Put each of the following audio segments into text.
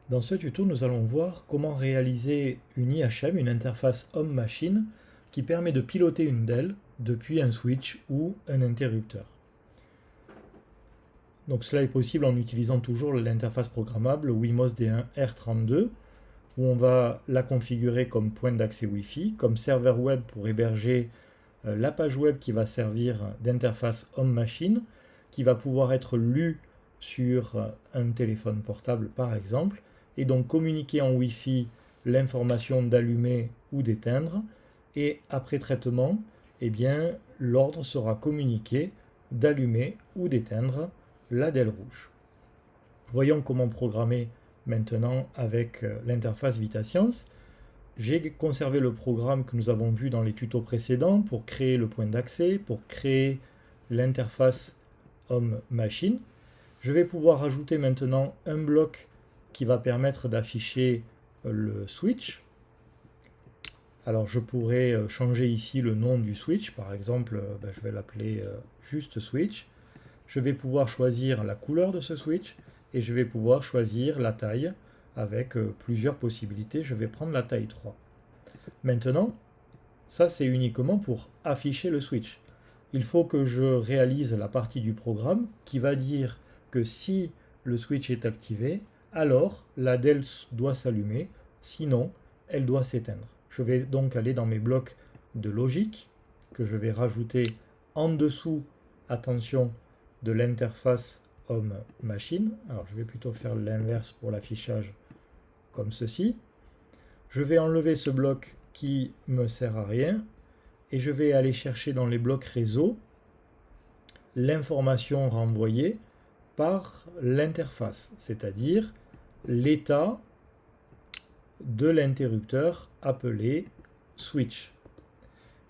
Dans ce tuto, nous allons voir comment réaliser une IHM, une interface homme-machine, qui permet de piloter une Dell depuis un switch ou un interrupteur. Donc cela est possible en utilisant toujours l'interface programmable Wemos D1 R32, où on va la configurer comme point d'accès Wi-Fi, comme serveur web pour héberger la page web qui va servir d'interface homme-machine, qui va pouvoir être lue sur un téléphone portable par exemple, et donc communiquer en Wi-Fi l'information d'allumer ou d'éteindre, et après traitement, eh bien, l'ordre sera communiqué d'allumer ou d'éteindre la Dell rouge. Voyons comment programmer maintenant avec l'interface VitaScience. J'ai conservé le programme que nous avons vu dans les tutos précédents pour créer le point d'accès, pour créer l'interface homme-machine. Je vais pouvoir ajouter maintenant un bloc qui va permettre d'afficher le switch. Alors je pourrais changer ici le nom du switch, par exemple je vais l'appeler juste switch. Je vais pouvoir choisir la couleur de ce switch et je vais pouvoir choisir la taille avec plusieurs possibilités. Je vais prendre la taille 3. Maintenant, ça c'est uniquement pour afficher le switch. Il faut que je réalise la partie du programme qui va dire que si le switch est activé, alors la Dell doit s'allumer, sinon elle doit s'éteindre. Je vais donc aller dans mes blocs de logique que je vais rajouter en dessous, attention, de l'interface homme-machine. Alors je vais plutôt faire l'inverse pour l'affichage comme ceci. Je vais enlever ce bloc qui ne me sert à rien et je vais aller chercher dans les blocs réseau l'information renvoyée par l'interface, c'est-à-dire l'état de l'interrupteur appelé switch.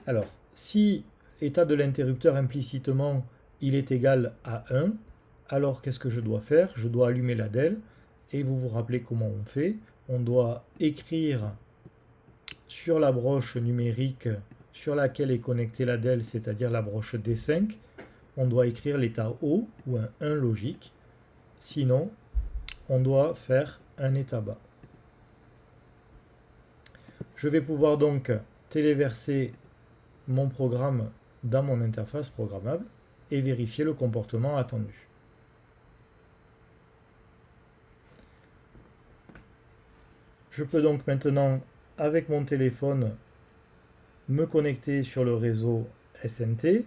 Alors, si l'état de l'interrupteur implicitement il est égal à 1, alors qu'est-ce que je dois faire? Je dois allumer la Dell et vous vous rappelez comment on fait. On doit écrire sur la broche numérique sur laquelle est connectée la Dell, c'est-à-dire la broche D5, on doit écrire l'état haut ou un 1 logique. Sinon, on doit faire un état bas. Je vais pouvoir donc téléverser mon programme dans mon interface programmable et vérifier le comportement attendu. Je peux donc maintenant, avec mon téléphone, me connecter sur le réseau SNT,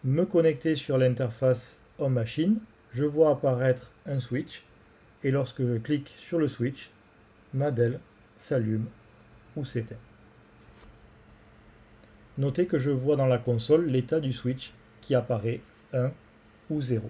me connecter sur l'interface Home-Machine, je vois apparaître un switch, et lorsque je clique sur le switch, ma Dell s'allume ou s'éteint. Notez que je vois dans la console l'état du switch qui apparaît 1 ou 0.